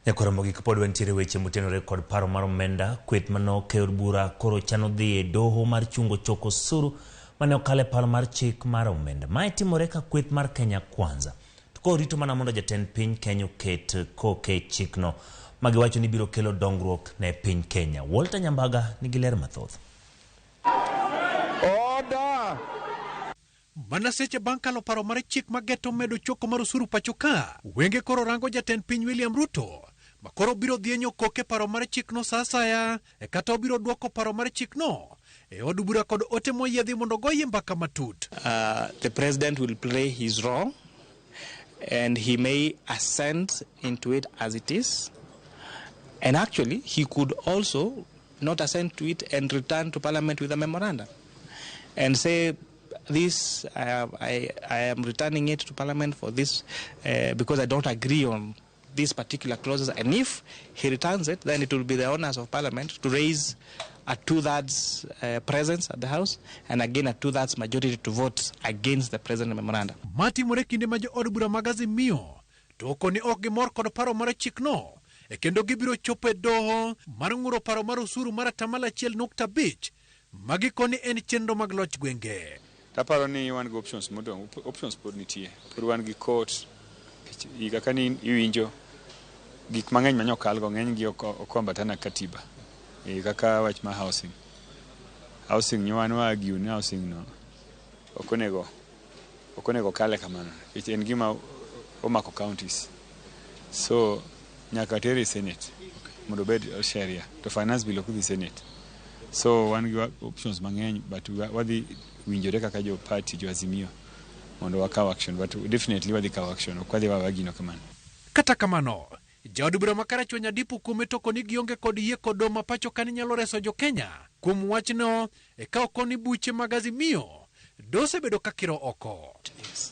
Ramogi kapod wantiere weche motenore kod paro mar omenda kweth manoke od bura koro chano dhi e doho mar chungo choko osuru mane okale paro mar chik mar omenda. Mae timore ka kweth mar Kenya Kwanza to koro rito mana mondo jatend piny Kenya oket koke chikno magiwacho ni biro kelo dongruok ne piny Kenya. Walter Nyambaga nigi ler mathoth. Order! Mana seche bang' kalo paro mar chik mageto medo choko mar osuru pacho ka, wenge koro rango jatend piny William Ruto makoro biro dhienyo koke paro mar chikno sa asaya kata obiro duoko paro mar chikno e od bura kod ote moyiedhi mondo goye mbaka matut. The president will play his role and he may assent into it as it is, and actually he could also not assent to it and return to parliament with a memorandum and say this I am returning it to parliament for this because I don't agree on these particular clauses, and if he returns it, then it will be the honors of parliament to raise a 2/3 presence at the house and again a 2/3 majority to vote against the president memorandum. Mati morekinde majo od bura mag Azimio to koni ok gimor kod paro mar chikno e kendo gibiro chopo e doho mar ng'uro paro mar osuru mar 1.5 magi koni en chenro mag loch gwenge. Taparo ni wan go options modong, options pod nitie. Pod wan gi court iga kani iwinjo gik mang'eny manyo kalgo ng'eny gi okombatana katiba. Kaka wach ma housing nyuan wa giu ni housing no okonego kale kamano en gima omako counties, so nyaka teri senate mondo bed sheria to finance bill okudhi senate, so wan gi options mang'eny but wadhi winjore kaka jo party jo Azimio mondo wakaw action, but definitely wadhi kaw action okwadhi wagino kamano. Kata kamano jaod bura makarachuo Adipo Okuome to koni gionge kod yie kod ma pacho kani nyalo reso jo Kenya kuom wachno e ka okoni buche mag Azimio dose bedo kakiro oko.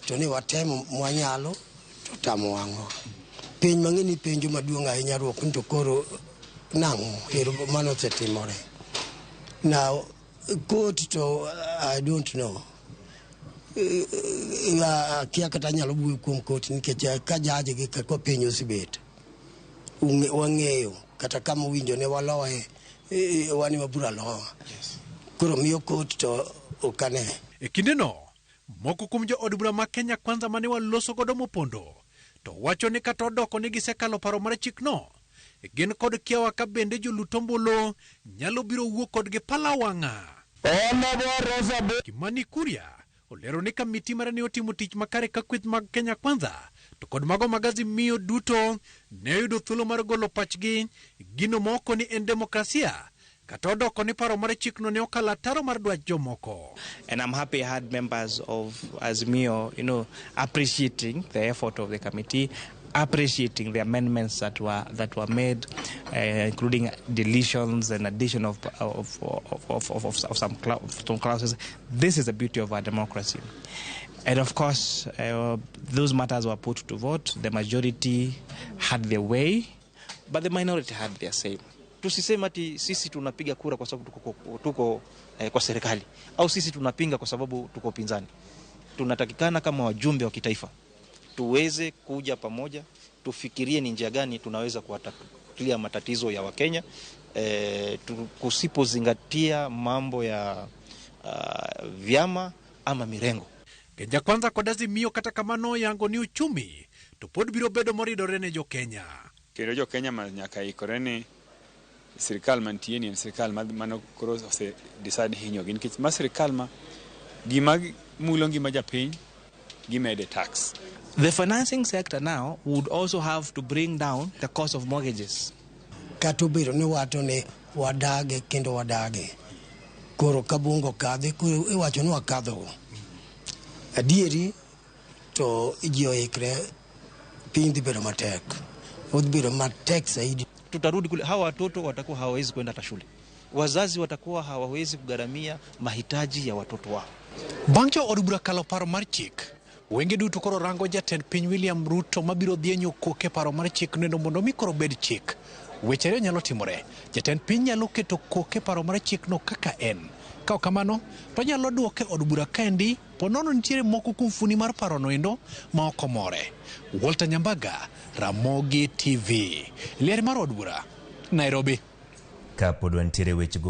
To ni watemo mwanyalo to tamo wang'o piny mang'eni penjo maduong' ahinya ruok to koro nang'o hero mano setimore now court to I don't know kia kata nyalo buo kuom court nikech ka jaji gi ka penjo sibet wang'eyo kata kama winjo ne waloe wani mabura lo koro miyo court to okane e kindeno moko kuom jo od bura ma Kenya Kwanza mane waloso godo mopondo to wacho ni kata odoko ni gisekalo paro mar chikno gin kod kiawa ka bende jolutombolo nyalo biro wuok kod gi pala wang'a. Kimani Kuria olero ni kamiti mare ne otimo tich makare ka kweth mag Kenya Kwanza to kod mago mag Azimio duto ne yudo thuolo mar golo pachgi gino moko ni en demokrasia kata odoko ni paro mar chikno ne okalo ataro mar dwach jomoko. And I'm happy I had members of Azimio, appreciating the effort of the committee, appreciating the amendments that were made, including deletions and addition of some clauses. This is the beauty of our democracy. And of course, those matters were put to vote. The majority had their way, but the minority had their say. Tusisema ati sisi tunapiga kura kwa sababu tuko kwa serikali au sisi tunapinga kwa sababu tuko pinzani. Tunatakikana kama wajumbe wa kitaifa tuweze kuja pamoja, tufikirie ni njia gani tunaweza kuwatatulia matatizo ya Wakenya, kusipozingatia mambo ya vyama ama mirengo. Kenya Kwanza kod Azimio kata kamano yango ni uchumi to pod biro bedo moridore ne jo Kenya. Kendo jo Kenya nyaka ikore ni sirikal mantie ni sirikal mano koro ose decide hinyo gi nikech ma sirikal ma gima mulo ngima japiny gimede tax. The financing sector now would also have to bring down the cost of mortgages. Kato biro ni wato ne wadage kendo wadage koro kabungo kadhi koro iwacho ni wakadho adieri to ijio ikre pindi biro matek udbiro matek zaidi. Tutarudi kule, hawa watoto watakuwa hawawezi kwenda hata shule, wazazi watakuwa hawawezi kugharamia mahitaji ya watoto wao. Bang'o od bura kalo paro mar chik wenge duto koro rango jatend piny William Ruto mabiro dhienyo koke paro mar chik nendo mondo mi koro bed chik. Wechero nyalo timore, jatend piny nyalo keto koke paro mar chikno kaka en, ka kamano to nyalo duoke od bura kendi ponono nitiere moko kuom funi mar parono endo ma okomore. Walter Nyambaga, Ramogi TV. Lier mar od bura, Nairobi. Kapod wantiere weche